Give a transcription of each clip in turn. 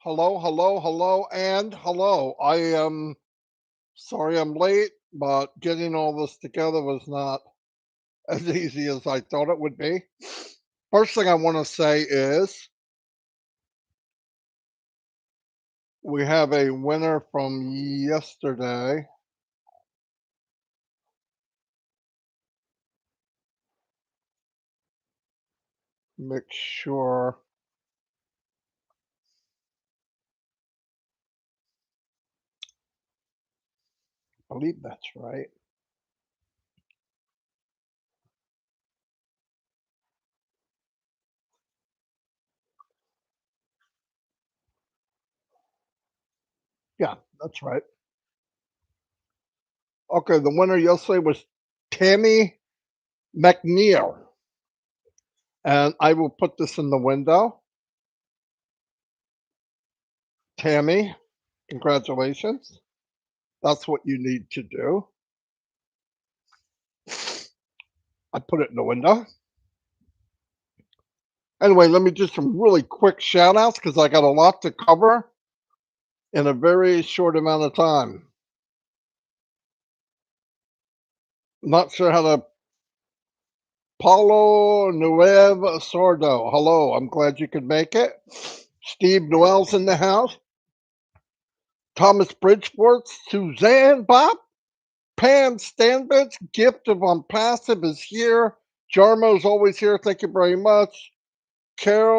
Hello, hello, hello, and hello. I am sorry I'm late, but getting all this together was not as easy as I thought it would be. First thing I want to say is we have a winner from yesterday. Make sure. I believe that's right. Yeah, that's right. Okay, the winner yesterday was Tammy McNeil. And I will put this in the window. Tammy, congratulations. That's what you need to do. I put it in the window. Anyway, let me do some really quick shout outs because I got a lot to cover in a very short amount of time. Not sure how to. Paulo Nuev Sordo. Hello, I'm glad you could make it. Steve Noel's in the house. Thomas Bridgeport, Suzanne Bob, Pam Stanbridge, Gift of ONPASSIVE is here. Jarmo's always here. Thank you very much. Carol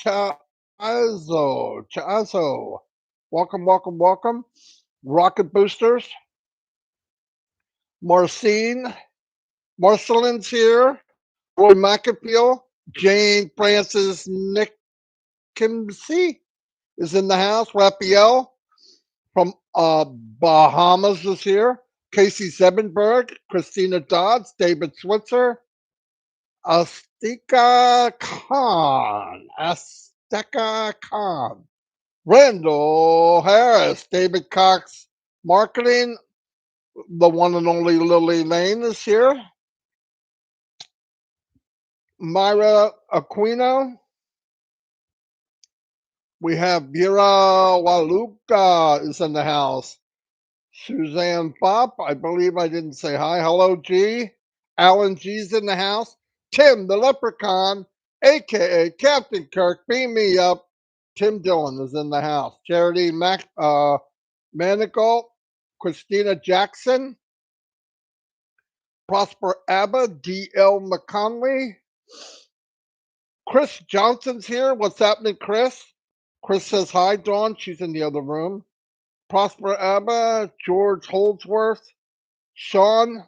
Chazo. Welcome, welcome, welcome. Rocket Boosters. Marcelin's here. Roy McAfee. Jane Francis Nickimsey is in the house. Raphael from Bahamas is here. Casey Zebenberg. Christina Dodds. David Switzer. Azteca Khan. Randall Harris, David Cox Marketing, the one and only Lily Lane is here. Myra Aquino. We have Vera Waluka is in the house. Suzanne Pop, I believe I didn't say hi. Hello, G. Alan G's in the house. Tim the Leprechaun, aka Captain Kirk, beam me up. Tim Dillon is in the house. Charity Manigault, Christina Jackson, Prosper Abba, D.L. McConley. Chris Johnson's here. What's happening, Chris? Chris says hi, Dawn. She's in the other room. Prosper Abba, George Holdsworth, Sean,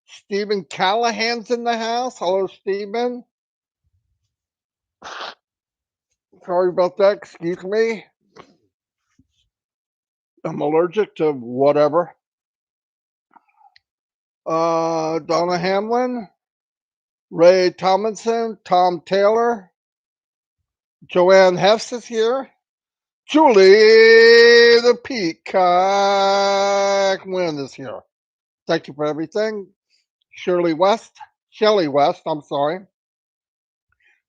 Stephen Callahan's in the house. Hello, Stephen. Sorry about that. Excuse me. I'm allergic to whatever. Donna Hamlin, Ray Tomlinson, Tom Taylor, Joanne Hess is here. Julie the Peacock Wynn is here. Thank you for everything. Shelley West, I'm sorry.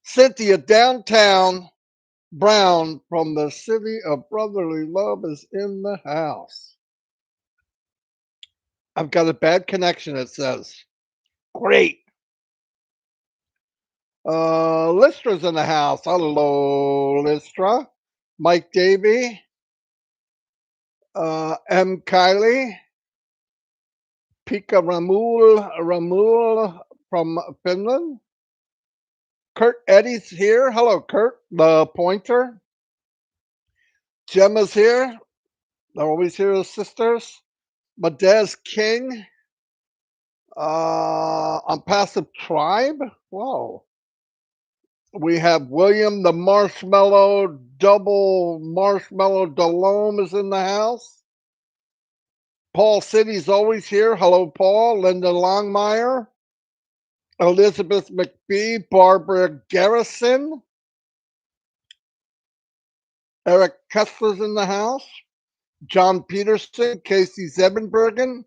Cynthia Downtown Brown from the City of Brotherly Love is in the house. I've got a bad connection, it says. Great. Listra's in the house. Hello, Listra. Mike Davey. M. Kylie. Pika Ramul from Finland. Kurt Eddy's here. Hello, Kurt, the pointer. Gemma's here. They're always here as sisters. Madez King. ONPASSIVE Tribe. Whoa. We have William the Double Marshmallow Delome is in the house. Paul City's always here. Hello, Paul. Linda Longmire. Elizabeth McBee. Barbara Garrison. Eric Kessler's in the house. John Peterson. Casey Zebenbergen.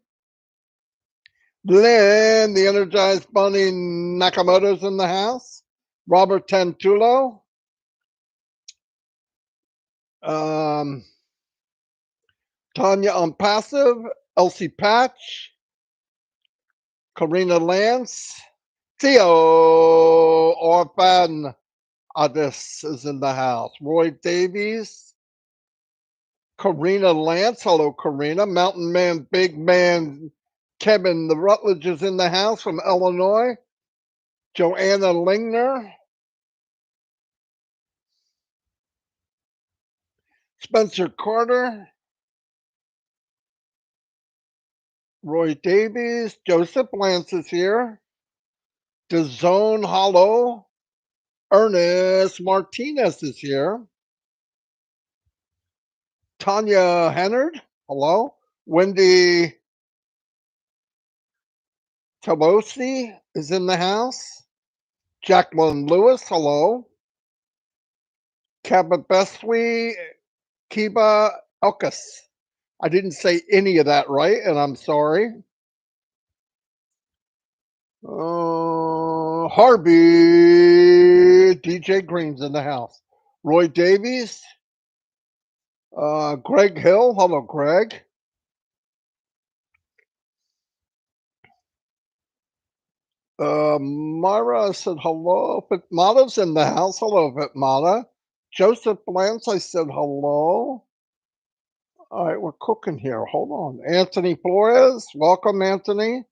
Lynn, the Energized Bunny Nakamoto's in the house. Robert Tantulo. Um, Tanya ONPASSIVE, Elsie Patch, Karina Lance, Theo Orphan. This is in the house. Roy Davies, Karina Lance. Hello, Karina. Mountain Man, Big Man, Kevin the Rutledge is in the house from Illinois. Joanna Lingner, Spencer Carter, Roy Davies, Joseph Lance is here. DeZone Hollow, Ernest Martinez is here. Tanya Hennard, hello. Wendy Tolosi is in the house. Jacqueline Lewis, hello. Cabot Bestwi, Kiba Elkus. I didn't say any of that right, and I'm sorry. Harvey, DJ Green's in the house. Roy Davies, Greg Hill. Hello, Greg. Myra said hello. Fitmata's in the house. Hello, Fitmata. Joseph Lance, I said hello. All right, we're cooking here. Hold on. Anthony Flores, welcome, Anthony.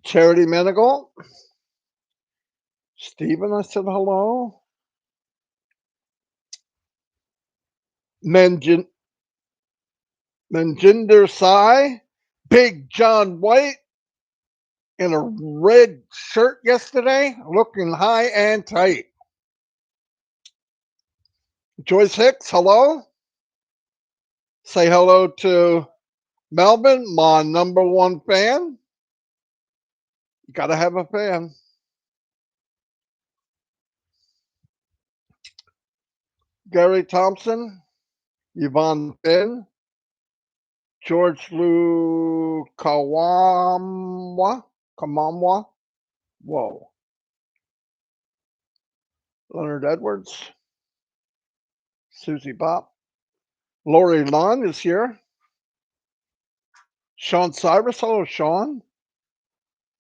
Charity Menegal. Stephen, I said hello. Manjinder Sai, Big John White in a red shirt yesterday, looking high and tight. Joyce Hicks, hello. Say hello to Melvin, my #1 fan. You gotta have a fan. Gary Thompson, Yvonne Finn, George Lou Kamamwa. Whoa. Leonard Edwards, Susie Bop. Lori Lund is here. Sean Cyrus, hello, Sean.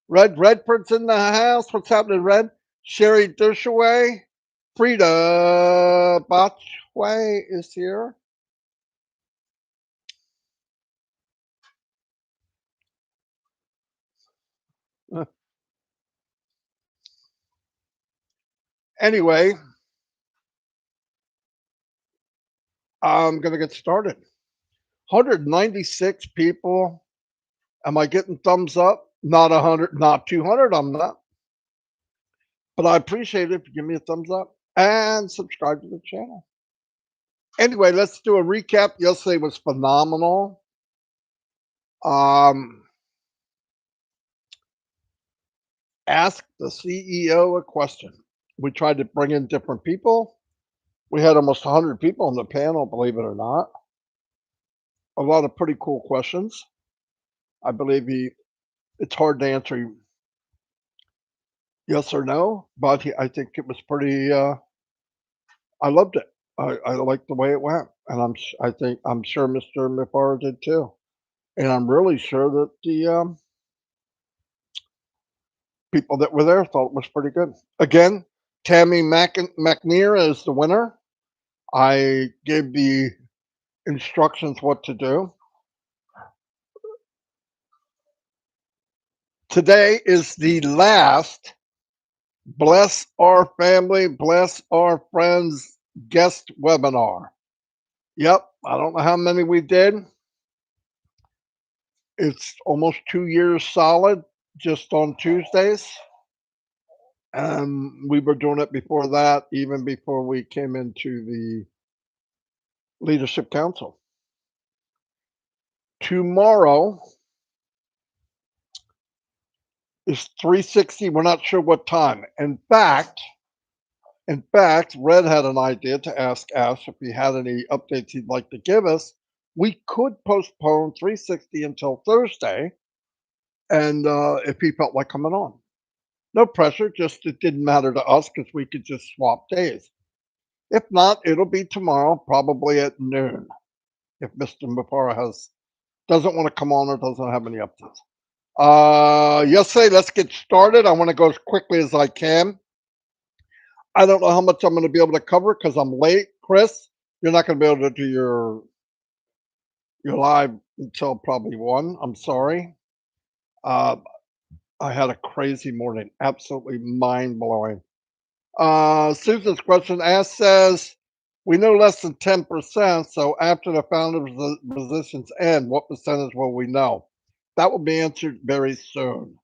Red Redford's in the house. What's happening, Red? Sherry Dershaway. Frida Botchway is here. Anyway, I'm going to get started. 196 people. Am I getting thumbs up? Not 100, not 200. I'm not. But I appreciate it if you give me a thumbs up and subscribe to the channel. Anyway, let's do a recap. Yesterday was phenomenal. Ask the CEO a question. We tried to bring in different people. We had almost 100 people on the panel, believe it or not. A lot of pretty cool questions. I believe it's hard to answer yes or no, but I think it was pretty, I loved it. I liked the way it went. And I'm sure Mr. Mifar did too. And I'm really sure that the people that were there thought it was pretty good. Again, Tammy McNear is the winner. I gave the instructions what to do. Today is the last Bless Our Family, Bless Our Friends guest webinar. Yep, I don't know how many we did. It's almost 2 years solid just on Tuesdays. We were doing it before that, even before we came into the Leadership Council. Tomorrow is 360. We're not sure what time. In fact, Red had an idea to ask Ash if he had any updates he'd like to give us. We could postpone 360 until Thursday, and if he felt like coming on. No pressure, just it didn't matter to us because we could just swap days. If not, it'll be tomorrow, probably at noon, if Mr. Mufareh doesn't want to come on or doesn't have any updates. Yesterday, let's get started. I want to go as quickly as I can. I don't know how much I'm going to be able to cover because I'm late. Chris, you're not going to be able to do your live until probably 1. I'm sorry. Uh, I had a crazy morning, absolutely mind blowing. Susan's question asked says, we know less than 10%, so after the founder's positions end, what percentage will we know? That will be answered very soon.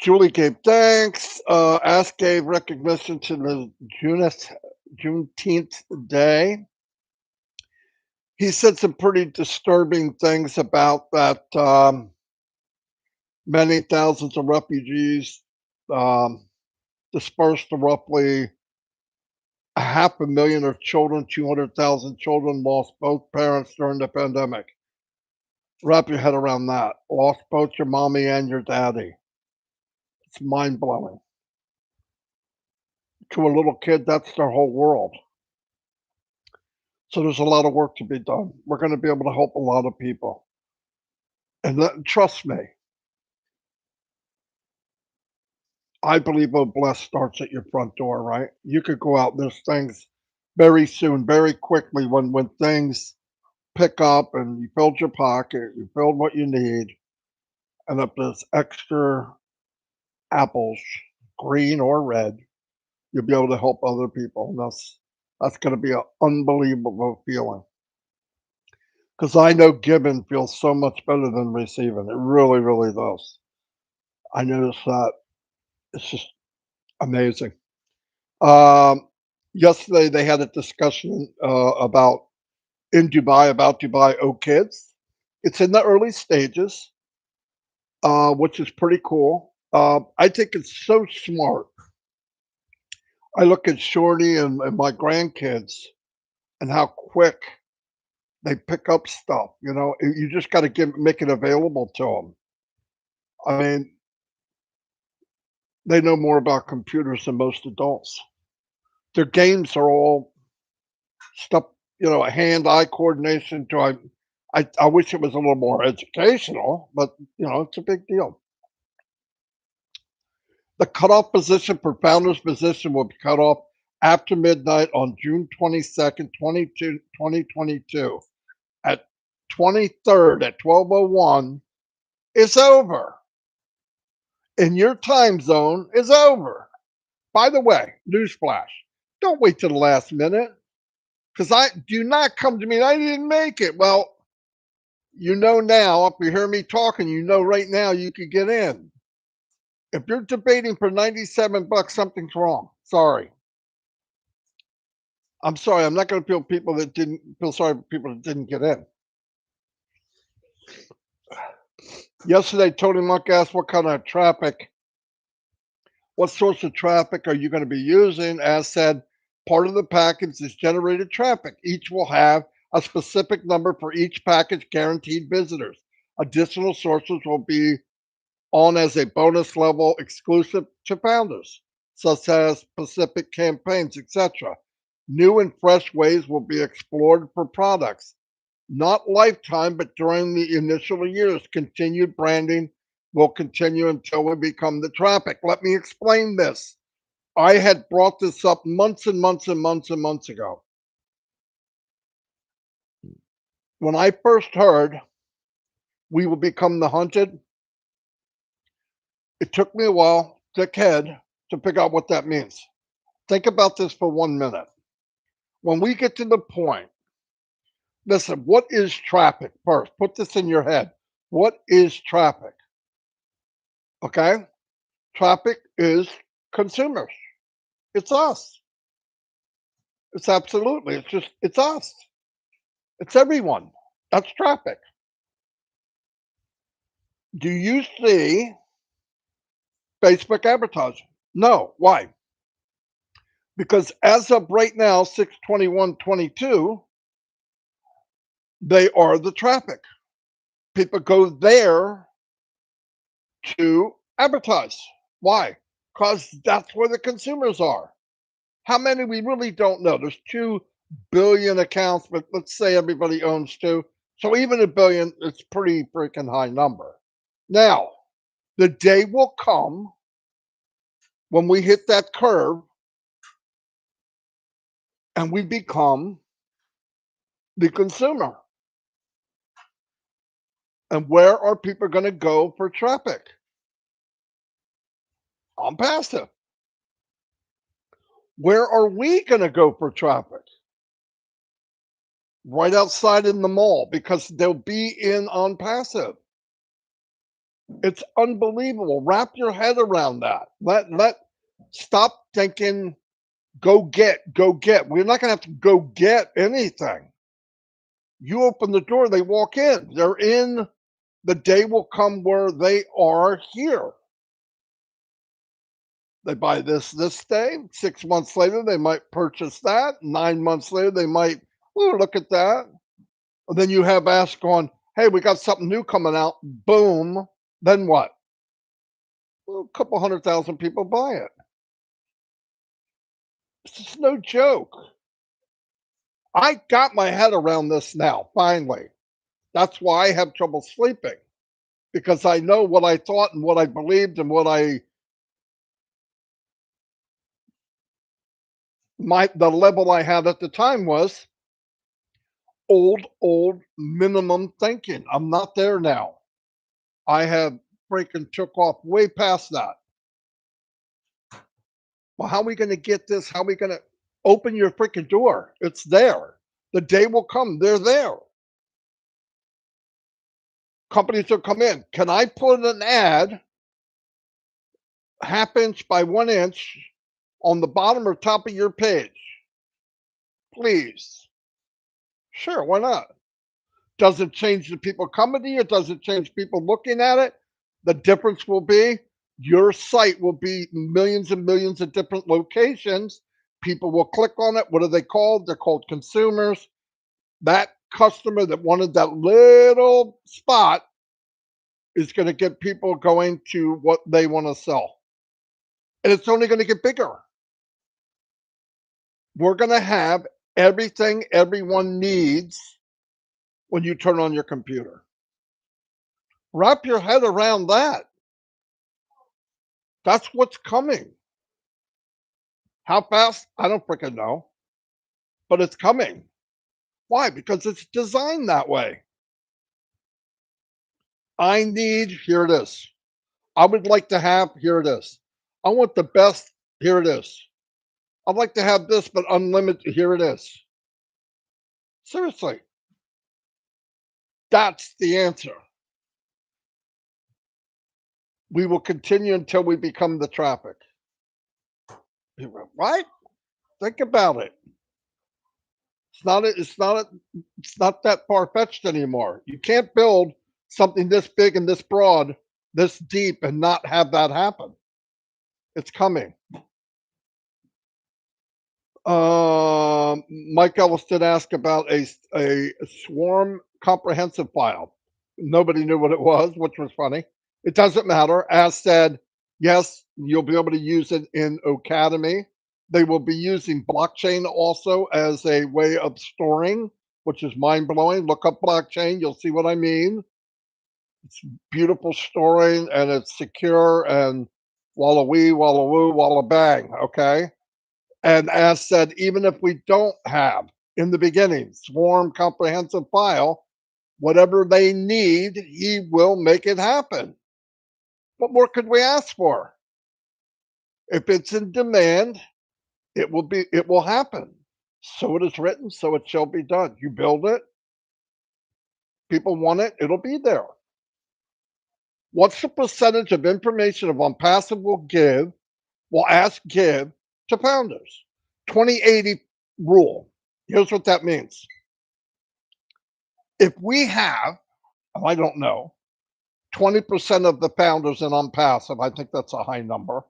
Julie gave thanks. Ask gave recognition to the Juneteenth Day. He said some pretty disturbing things about that. Many thousands of refugees dispersed to roughly 500,000 of children, 200,000 children lost both parents during the pandemic. Wrap your head around that. Lost both your mommy and your daddy. It's mind blowing. To a little kid, that's their whole world. So there's a lot of work to be done. We're going to be able to help a lot of people. And trust me, I believe a bless starts at your front door, right? You could go out, there's things very soon, very quickly when things pick up and you filled your pocket, you filled what you need, and if there's extra apples, green or red, you'll be able to help other people. And that's going to be an unbelievable feeling. Because I know giving feels so much better than receiving. It really, really does. I noticed that. It's just amazing. Um, Yesterday they had a discussion about Dubai, Oh Kids. It's in the early stages, which is pretty cool. I think it's so smart. I look at Shorty and my grandkids and how quick they pick up stuff. You just got to make it available to them. I mean, they know more about computers than most adults. Their games are all stuff, hand-eye coordination. I wish it was a little more educational, but it's a big deal. The cutoff position for founder's position will be cut off after midnight on June 22nd, 2022. At 23rd at 12:01 is over. In your time zone is over. By the way, newsflash, don't wait till the last minute because I do not come to me. I didn't make it. Well, now, if you hear me talking, right now you could get in. If you're debating for $97, something's wrong. Sorry. I'm sorry. I'm not going to feel sorry for people that didn't get in. Yesterday, Tony Monk asked what source of traffic are you going to be using? As said, part of the package is generated traffic. Each will have a specific number for each package guaranteed visitors. Additional sources will be on as a bonus level exclusive to founders, such as specific campaigns, etc. New and fresh ways will be explored for products, not lifetime, but during the initial years. Continued branding will continue until we become the traffic. Let me explain this. I had brought this up months and months and months and months ago. When I first heard we will become the hunted, it took me a while, thick head, to figure out what that means. Think about this for 1 minute. When we get to the point, listen, what is traffic first? Put this in your head. What is traffic? Okay? Traffic is consumers. It's us. It's absolutely, it's us. It's everyone. That's traffic. Do you see Facebook advertising? No. Why? Because as of right now, 6/21/22, they are the traffic. People go there to advertise. Why? Because that's where the consumers are. How many we really don't know. There's 2 billion accounts, but let's say everybody owns 2. So even a billion, it's pretty freaking high number. Now, the day will come when we hit that curve and we become the consumer. And where are people going to go for traffic? On passive. Where are we going to go for traffic? Right outside in the mall because they'll be in on passive. It's unbelievable. Wrap your head around that. Stop thinking go get, go get. We're not going to have to go get anything. You open the door, they walk in. They're in. The day will come where they are here. They buy this day. 6 months later, they might purchase that. 9 months later, they might, oh, look at that. And then you have Ask going, hey, we got something new coming out. Boom. Then what? Well, a couple 100,000 people buy it. It's no joke. I got my head around this now, finally. That's why I have trouble sleeping, because I know what I thought and what I believed and what the level I had at the time was old minimum thinking. I'm not there now. I have freaking took off way past that. Well, how are we going to get this? How are we going to open your freaking door? It's there. The day will come. They're there. Companies will come in. Can I put an ad 1/2 inch by 1 inch on the bottom or top of your page? Please. Sure, why not? Does it change the people coming to you? Does it change people looking at it? The difference will be your site will be millions and millions of different locations. People will click on it. What are they called? They're called consumers. That customer that wanted that little spot is going to get people going to what they want to sell. And it's only going to get bigger. We're going to have everything everyone needs when you turn on your computer. Wrap your head around that. That's what's coming. How fast? I don't freaking know. But it's coming. Why? Because it's designed that way. Here it is. I would like to have, here it is. I want the best, here it is. I'd like to have this, but unlimited, here it is. Seriously. That's the answer. We will continue until we become the traffic. What? Think about it. It's not that far-fetched anymore. You can't build something this big and this broad, this deep, and not have that happen. It's coming. Mike Ellis did ask about a swarm comprehensive file. Nobody knew what it was, which was funny. It doesn't matter. As said, yes, you'll be able to use it in Academy. They will be using blockchain also as a way of storing, which is mind blowing. Look up blockchain, you'll see what I mean. It's beautiful storing and it's secure and walla wee, walla woo, walla bang. Okay. And as said, even if we don't have in the beginning swarm comprehensive file, whatever they need, he will make it happen. What more could we ask for? If it's in demand, it will happen. So it is written, so it shall be done. You build it, people want it, it'll be there. What's the percentage of information of ONPASSIVE will ask give to founders? 20-80 rule. Here's what that means. If we have, I don't know, 20% of the founders in ONPASSIVE, I think that's a high number.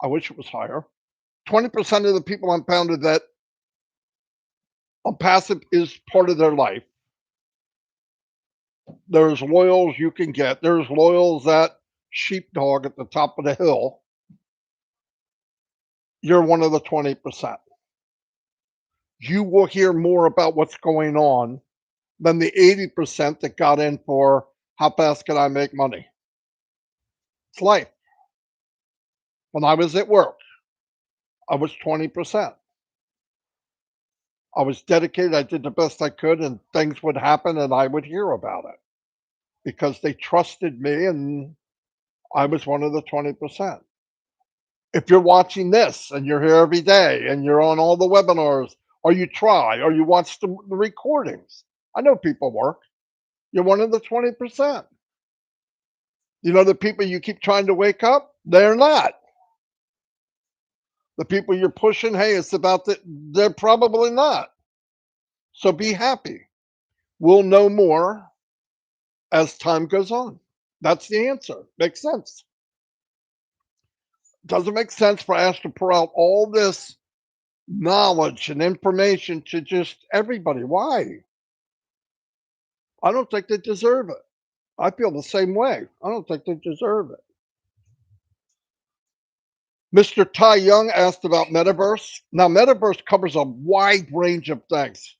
I wish it was higher. 20% of the people unfounded that ONPASSIVE is part of their life. There's loyals you can get. There's loyals that sheepdog at the top of the hill. you're one of the 20%. You will hear more about what's going on than the 80% that got in for how fast can I make money. It's life. When I was at work, I was 20%. I was dedicated. I did the best I could, and things would happen, and I would hear about it because they trusted me, and I was one of the 20%. If you're watching this and you're here every day and you're on all the webinars, or you try, or you watch the recordings, I know people work. You're one of the 20%. You know, the people you keep trying to wake up, they're not. The people you're pushing, hey, it's about that, they're probably not. So be happy. We'll know more as time goes on. That's the answer. Makes sense. Doesn't make sense for us to pour out all this knowledge and information to just everybody. Why? I don't think they deserve it. I feel the same way. I don't think they deserve it. Mr. Ty Young asked about metaverse. Now, metaverse covers a wide range of things.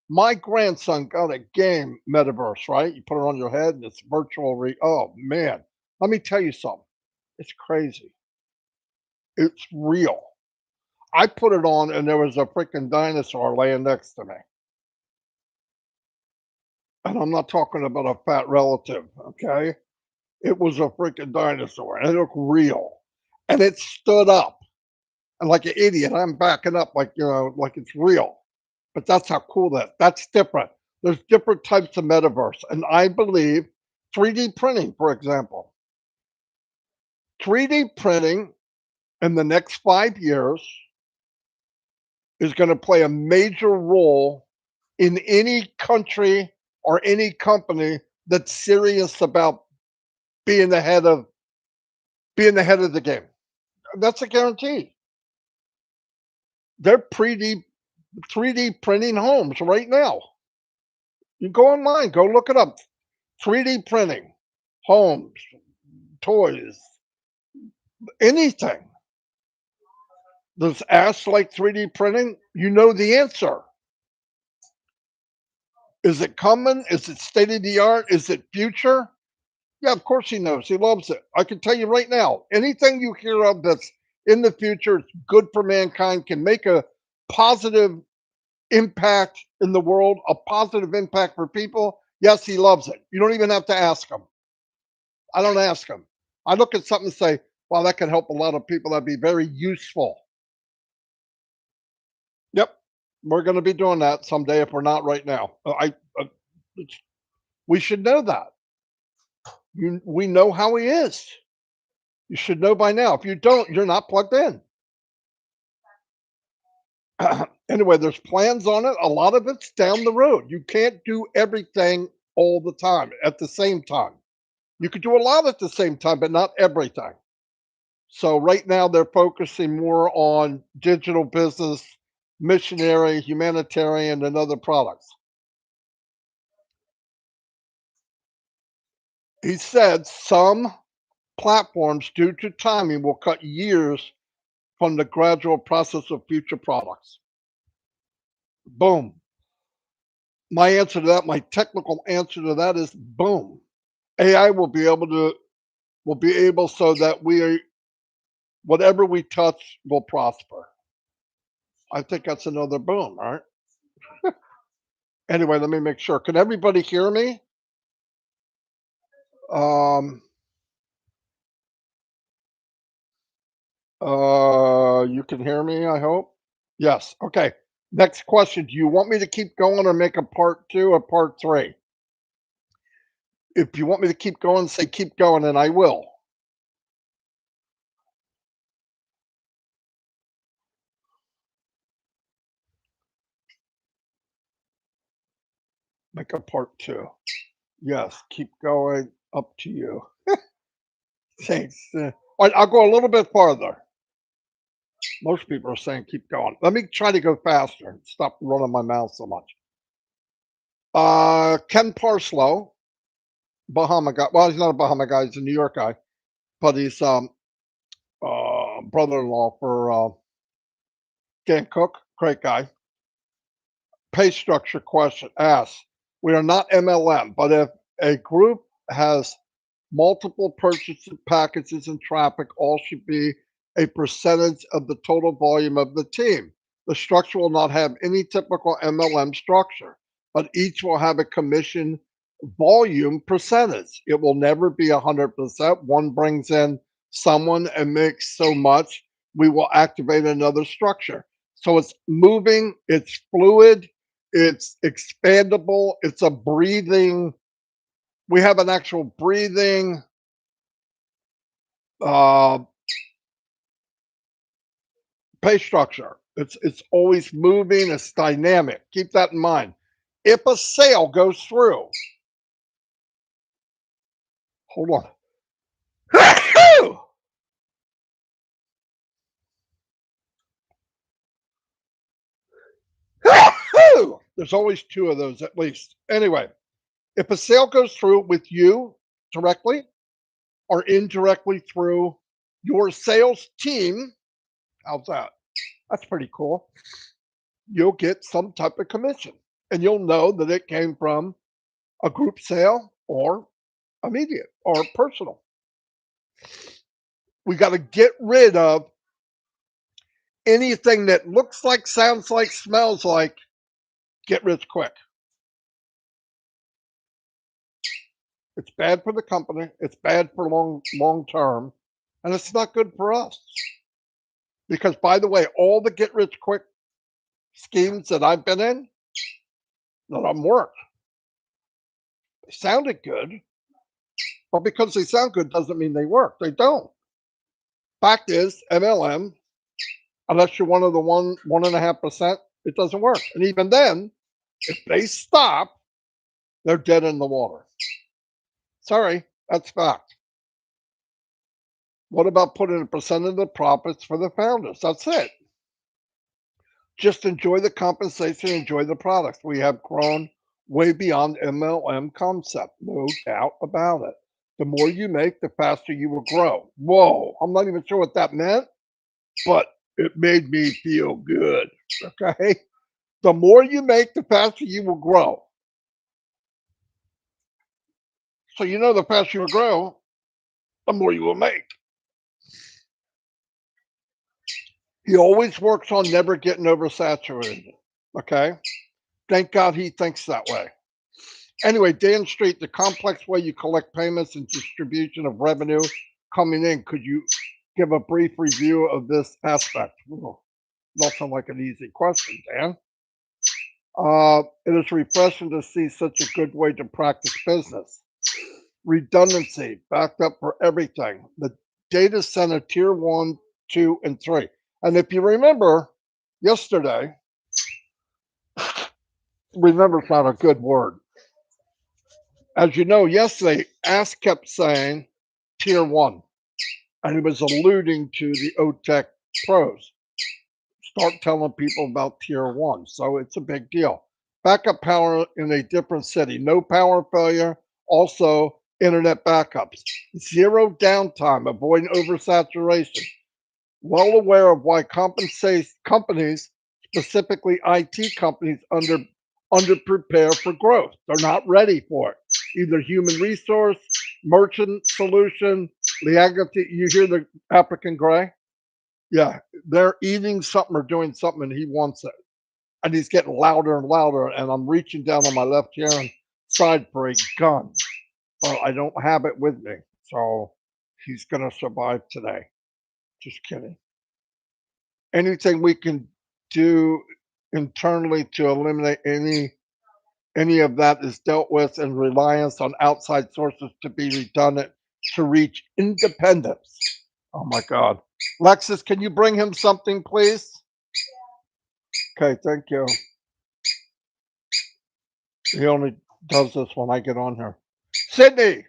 My grandson got a game, metaverse, right? You put it on your head and it's virtual. Oh, man. Let me tell you something. It's crazy. It's real. I put it on and there was a freaking dinosaur laying next to me. And I'm not talking about a fat relative, okay? It was a freaking dinosaur and it looked real. And it stood up. And like an idiot, I'm backing up like, you know, like it's real. But that's how cool that's different. There's different types of metaverse. And I believe 3D printing, for example. 3D printing in the next 5 years is going to play a major role in any country or any company that's serious about being ahead of the game. That's a guarantee. They're 3D printing homes right now. You go online, go look it up. 3D printing, homes, toys, anything. Does Ash like 3D printing? You know the answer. Is it coming? Is it state of the art? Is it future? Yeah, of course he knows. He loves it. I can tell you right now, anything you hear of that's in the future, it's good for mankind, can make a positive impact in the world, a positive impact for people. Yes, he loves it. You don't even have to ask him. I don't ask him. I look at something and say, wow, that could help a lot of people. That'd be very useful. Yep. We're going to be doing that someday if we're not right now. We should know that. We know how he is. You should know by now. If you don't, you're not plugged in. Anyway, there's plans on it. A lot of it's down the road. You can't do everything all the time at the same time. You could do a lot at the same time, but not everything. So right now they're focusing more on digital business, missionary, humanitarian, and other products. He said some platforms, due to timing, will cut years from the gradual process of future products. Boom. My answer to that, my technical answer to that is boom. AI will be able so that whatever we touch will prosper. I think that's another boom, right? Anyway, let me make sure. Can everybody hear me? Um, you can hear me, I hope. Yes. Okay. Next question. Do you want me to keep going or make a part 2 or part 3? If you want me to keep going, say keep going, and I will. Make a part 2. Yes, keep going. Up to you. Thanks. All right, I'll go a little bit farther. Most people are saying keep going. Let me try to go faster and stop running my mouth so much. Ken Parslow, Bahama guy. Well, he's not a Bahama guy. He's a New York guy, but he's brother-in-law for Dan Cook, great guy. Pay structure question asks, we are not MLM, but if a group has multiple purchase packages and traffic, all should be a percentage of the total volume of the team. The structure will not have any typical MLM structure, but each will have a commission volume percentage. It will never be 100%. One brings in someone and makes so much, we will activate another structure. So it's moving, it's fluid, it's expandable, it's a breathing. We have an actual breathing uh, pay structure. It's always moving. It's dynamic. Keep that in mind. If a sale goes through, hold on. There's always two of those at least. Anyway, if a sale goes through with you directly or indirectly through your sales team, how's that? That's pretty cool. You'll get some type of commission and you'll know that it came from a group sale or immediate or personal. We got to get rid of anything that looks like, sounds like, smells like, get rich quick. It's bad for the company. It's bad for long term, and it's not good for us. Because by the way, all the get rich quick schemes that I've been in, none of them work. They sounded good, but because they sound good doesn't mean they work. They don't. Fact is, MLM, unless you're one of the 1.5%, it doesn't work. And even then, if they stop, they're dead in the water. Sorry, that's fact. What about putting a percent of the profits for the founders? That's it. Just enjoy the compensation, enjoy the products. We have grown way beyond MLM concept, no doubt about it. The more you make, the faster you will grow. Whoa, I'm not even sure what that meant, but it made me feel good. Okay. The more you make, the faster you will grow. So, the faster you will grow, the more you will make. He always works on never getting oversaturated. Okay. Thank God he thinks that way. Anyway, Dan Street, the complex way you collect payments and distribution of revenue coming in. Could you give a brief review of this aspect? Not sound like an easy question, Dan. It is refreshing to see such a good way to practice business. Redundancy, backed up for everything. The data center tier 1, 2, and 3. And if you remember yesterday, remember's not a good word. As you know, yesterday, Ask kept saying tier 1, and he was alluding to the OTEC pros. Start telling people about tier 1. So it's a big deal. Backup power in a different city. No power failure. Also, internet backups. Zero downtime. Avoiding oversaturation. Well aware of why companies, specifically IT companies, under-prepare for growth. They're not ready for it. Either human resource, merchant solution, you hear the African gray? Yeah, they're eating something or doing something and he wants it. And he's getting louder and louder. And I'm reaching down on my left hand side for a gun. But I don't have it with me. So he's going to survive today. Just kidding. Anything we can do internally to eliminate any of that is dealt with, and reliance on outside sources to be redundant to reach independence. Oh my God. Lexus, can you bring him something, please? Okay, thank you. He only does this when I get on here. Sydney,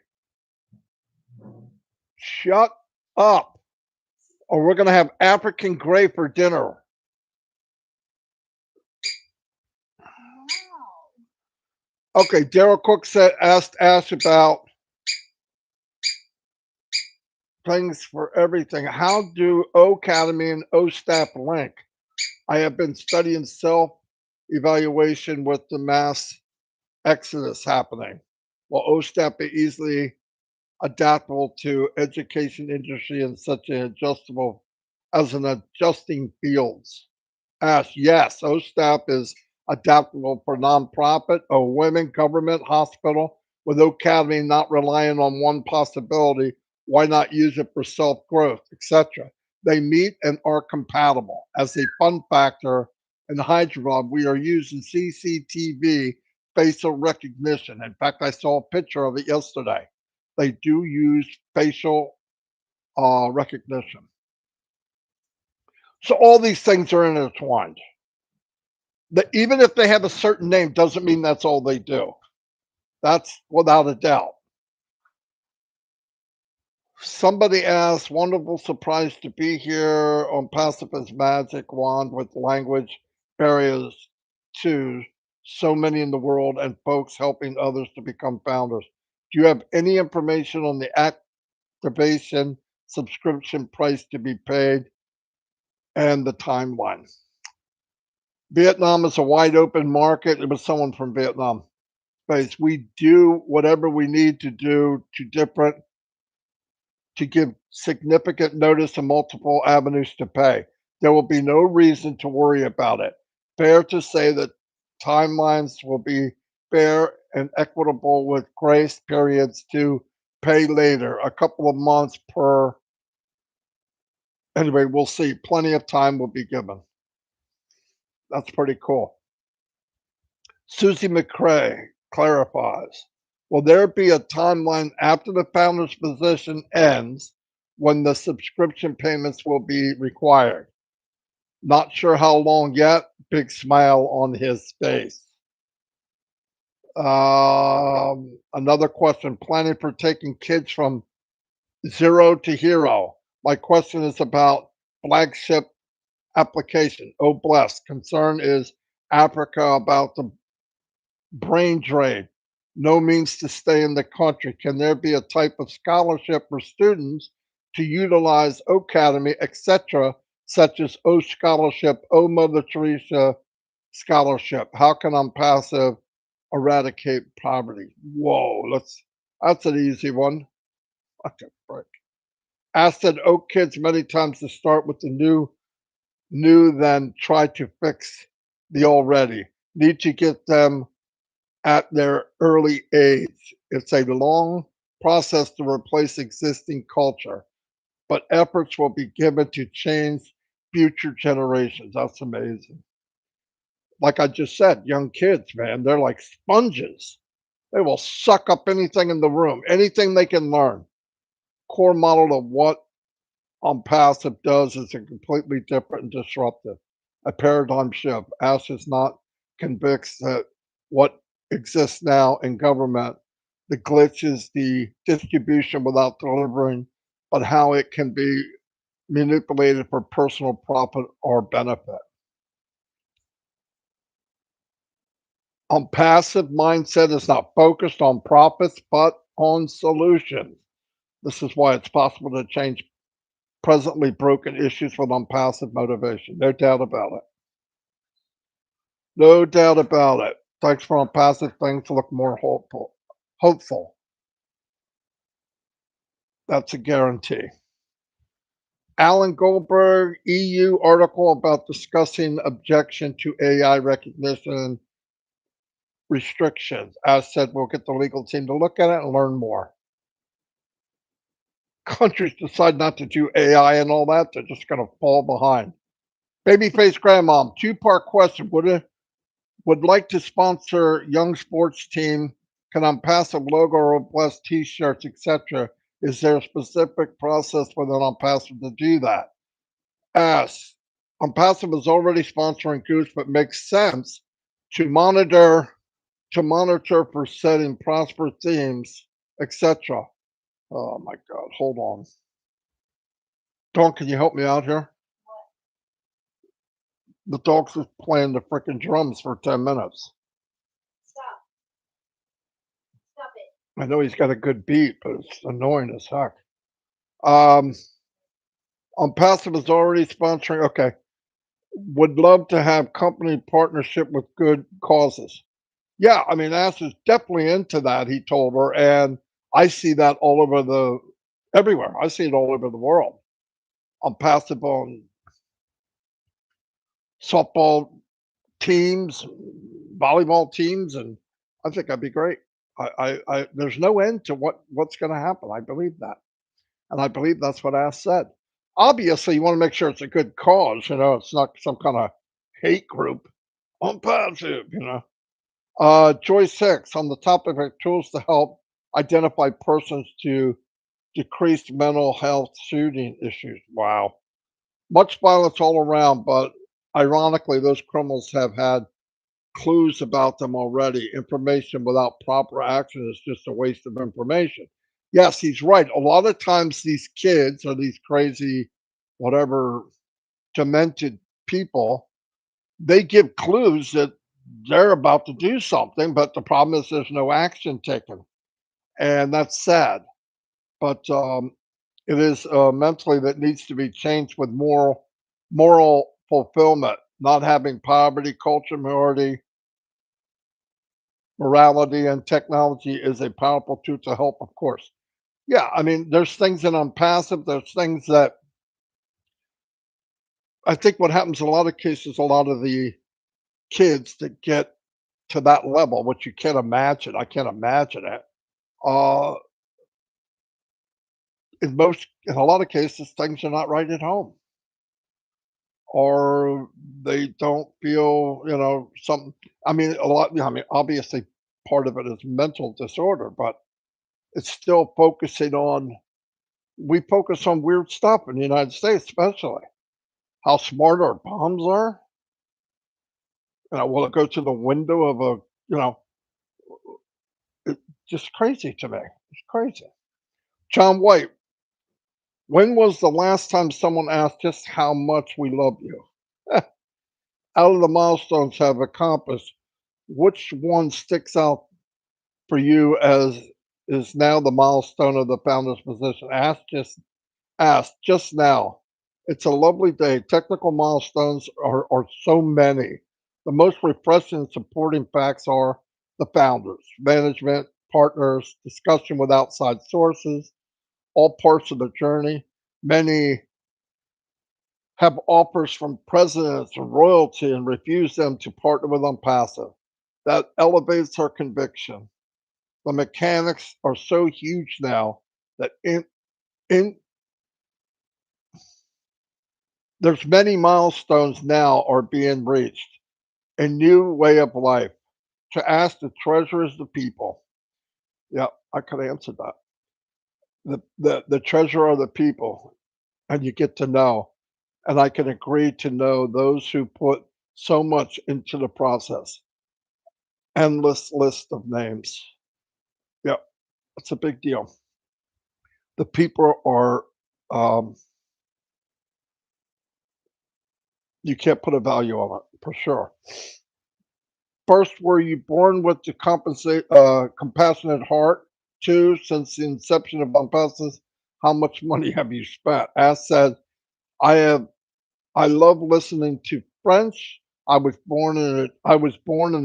shut up, or we're going to have African gray for dinner. Okay, Daryl Cook asked Ash about things for everything. How do O Academy and O Staff link? I have been studying self-evaluation with the mass exodus happening. Will OSTEP be easily adaptable to education industry in such an adjustable as an adjusting fields? Ash, yes, OSTAP is adaptable for nonprofit or women, government, hospital, with academy not relying on one possibility. Why not use it for self growth, etc.? They meet and are compatible. As a fun factor in Hyderabad, we are using CCTV facial recognition. In fact, I saw a picture of it yesterday. They do use facial recognition. So all these things are intertwined. Even if they have a certain name, doesn't mean that's all they do. That's without a doubt. Somebody asked, wonderful surprise to be here on Pacifist Magic Wand with language barriers to so many in the world and folks helping others to become founders. Do you have any information on the activation subscription price to be paid and the timeline? Vietnam is a wide open market. It was someone from Vietnam. We do whatever we need to do to give significant notice and multiple avenues to pay. There will be no reason to worry about it. Fair to say that timelines will be fair and equitable with grace periods to pay later, a couple of months per. Anyway, we'll see. Plenty of time will be given. That's pretty cool. Susie McCrae clarifies, will there be a timeline after the founder's position ends when the subscription payments will be required? Not sure how long yet. Big smile on his face. Another question, planning for taking kids from zero to hero. My question is about flagship application. Oh, bless. Concern is Africa about the brain drain, no means to stay in the country. Can there be a type of scholarship for students to utilize Academy, etc., such as O Scholarship, O Mother Teresa Scholarship? How can ONPASSIVE eradicate poverty? Whoa, that's an easy one. What the frick? Asked that Oak kids many times to start with the new, then try to fix the already. Need to get them at their early age. It's a long process to replace existing culture, but efforts will be given to change future generations. That's amazing. Like I just said, young kids, man, they're like sponges. They will suck up anything in the room, anything they can learn. Core model of what ONPASSIVE does is a completely different and disruptive, a paradigm shift. Ash is not convinced that what exists now in government, the glitch is the distribution without delivering, but how it can be manipulated for personal profit or benefit. ONPASSIVE mindset is not focused on profits, but on solutions. This is why it's possible to change presently broken issues with ONPASSIVE motivation. No doubt about it. No doubt about it. Thanks for ONPASSIVE things to look more hopeful. Hopeful. That's a guarantee. Alan Goldberg, EU article about discussing objection to AI recognition restrictions. As said, we'll get the legal team to look at it and learn more. Countries decide not to do AI and all that, they're just going to fall behind. Babyface Grandmom, two-part question. Would like to sponsor young sports team, can ONPASSIVE logo or blessed t-shirts, etc. Is there a specific process for the ONPASSIVE to do that? Ask. ONPASSIVE is already sponsoring Goose, but makes sense to monitor for setting prosper themes, etc. Oh my God, hold on. Dawn, can you help me out here? The dog's just playing the freaking drums for 10 minutes. Stop. Stop it. I know he's got a good beat, but it's annoying as heck. ONPASSIVE is already sponsoring. Okay. Would love to have company partnership with good causes. Yeah, I mean, Ash is definitely into that, he told her, and I see that all over the everywhere. I see it all over the world. I'm passive on softball teams, volleyball teams, and I think that'd be great. I there's no end to what's going to happen. I believe that, and I believe that's what Ash said. Obviously, you want to make sure it's a good cause. You know, it's not some kind of hate group. I'm passive. You know. Joyce Hicks on the topic of tools to help identify persons to decrease mental health shooting issues. Wow. Much violence all around, but ironically, those criminals have had clues about them already. Information without proper action is just a waste of information. Yes, he's right. A lot of times, these kids or these crazy, whatever, demented people, they give clues that they're about to do something, but the problem is there's no action taken, and that's sad. But it is mentally that needs to be changed with moral fulfillment. Not having poverty, culture, morality, and technology is a powerful tool to help, of course. Yeah, I mean, there's things that I'm passive. There's things that I think what happens in a lot of cases, a lot of the kids that get to that level, which you can't imagine. I can't imagine it. Uh, in a lot of cases, things are not right at home, or they don't feel, something. I mean, a lot. I mean, obviously, part of it is mental disorder, but it's still focusing on. We focus on weird stuff in the United States, especially how smart our bombs are. Will it go to the window of a? You know, it's just crazy to me. It's crazy. John White, when was the last time someone asked just how much we love you? Out of the milestones have accomplished, which one sticks out for you as is now the milestone of the founder's position? Asked just now. It's a lovely day. Technical milestones are so many. The most refreshing and supporting facts are the founders, management, partners, discussion with outside sources, all parts of the journey. Many have offers from presidents and royalty and refuse them to partner with ONPASSIVE. That elevates our conviction. The mechanics are so huge now that in there's many milestones now are being reached. A new way of life. To ask the treasure is the people. Yeah, I could answer that. The treasure are the people, and you get to know. And I can agree to know those who put so much into the process. Endless list of names. Yeah, it's a big deal. The people are, um, you can't put a value on it for sure. First, were you born with the compassionate heart? Two, since the inception of Bumpasses, how much money have you spent? As said, I have. I love listening to French. I was born in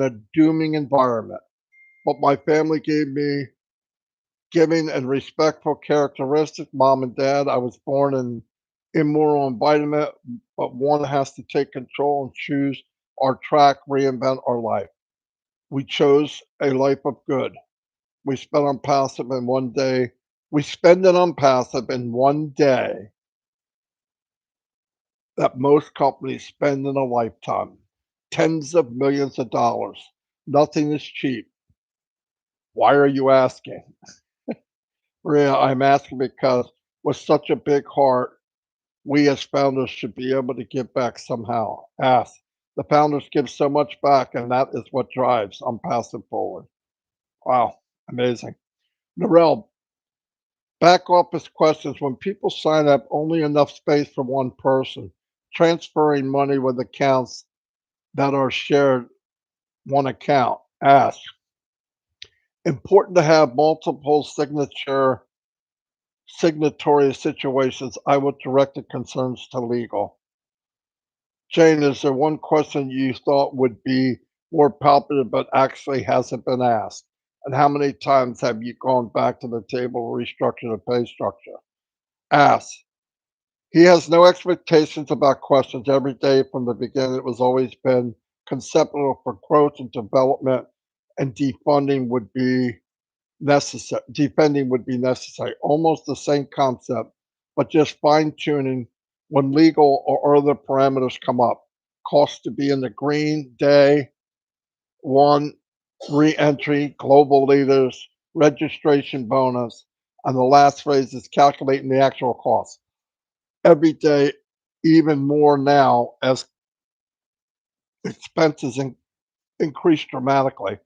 a dooming environment, but my family gave me giving and respectful characteristics. Mom and dad. I was born in immoral environment, but one has to take control and choose our track, reinvent our life. We chose a life of good. We spent on passive in one day. We spend it on passive in one day that most companies spend in a lifetime. Tens of millions of dollars. Nothing is cheap. Why are you asking? Maria, I'm asking because with such a big heart, we as founders should be able to give back somehow. Ask. The founders give so much back, and that is what drives Unpassive forward. Wow, amazing. Narelle, back office questions. When people sign up, only enough space for one person. Transferring money with accounts that are shared one account. Ask. Important to have multiple signatory situations. I would direct the concerns to legal. Jane, is there one question you thought would be more palpable but actually hasn't been asked? And how many times have you gone back to the table to restructure the pay structure? Ask. He has no expectations about questions every day from the beginning. It was always been conceptual for growth and development, and defunding would be necessary. Defending would be necessary. Almost the same concept, but just fine tuning when legal or other parameters come up. Cost to be in the green, day one, re-entry, global leaders, registration bonus, and the last phrase is calculating the actual cost. Every day, even more now as expenses increase dramatically.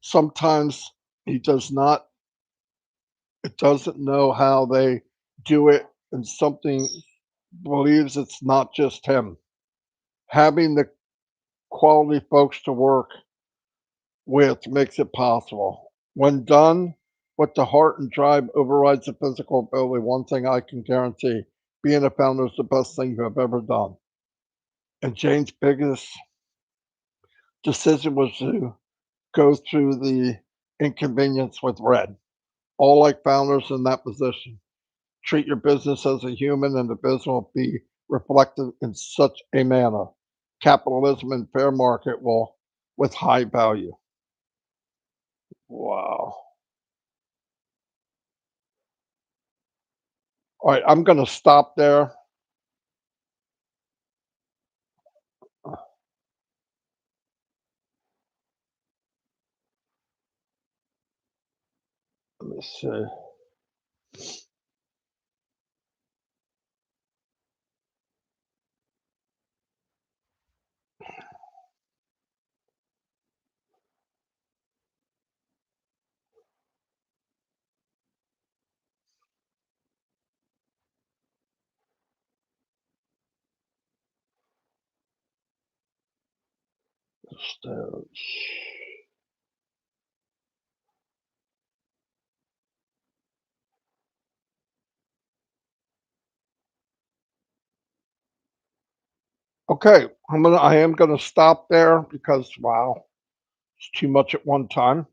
Sometimes he doesn't know how they do it, and something believes it's not just him. Having the quality folks to work with makes it possible. When done, with the heart and drive overrides the physical ability. One thing I can guarantee, being a founder is the best thing you have ever done. And Jane's biggest decision was to go through the inconvenience with Red. All like founders in that position. Treat your business as a human, and the business will be reflected in such a manner. Capitalism and fair market will with high value. Wow. All right, I'm going to stop there. Let me see. Okay, I am gonna stop there because wow, it's too much at one time.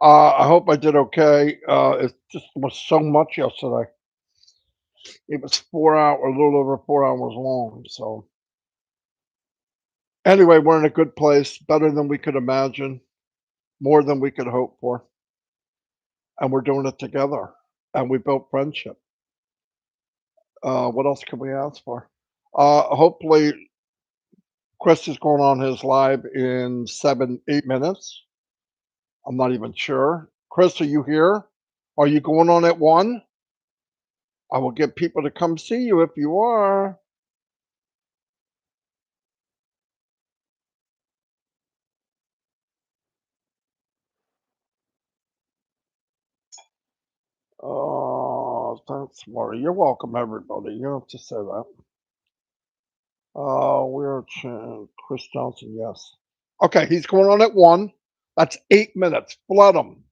I hope I did okay. It just was so much yesterday. It was 4 hour, a little over 4 hours long. So anyway, we're in a good place, better than we could imagine, more than we could hope for, and we're doing it together. And we built friendship. What else can we ask for? Hopefully, Chris is going on his live in 7, 8 minutes. I'm not even sure. Chris, are you here? Are you going on at 1? I will get people to come see you if you are. Oh, thanks, Marty. You're welcome, everybody. You don't have to say that. We're Chris Johnson, yes. Okay, he's going on at 1. That's 8 minutes. Flood him.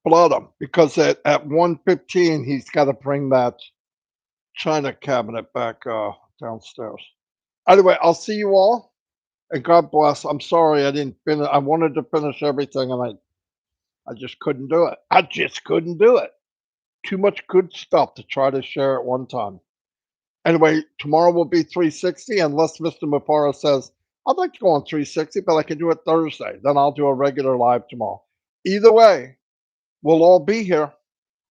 Flood him. Because at 1:15, he's got to bring that china cabinet back downstairs. Anyway, I'll see you all. And God bless. I'm sorry I didn't finish. I wanted to finish everything, and I just couldn't do it. I just couldn't do it. Too much good stuff to try to share at one time. Anyway, tomorrow will be 360, unless Mr. Mufara says, I'd like to go on 360, but I can do it Thursday. Then I'll do a regular live tomorrow. Either way, we'll all be here.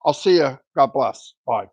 I'll see you. God bless. Bye.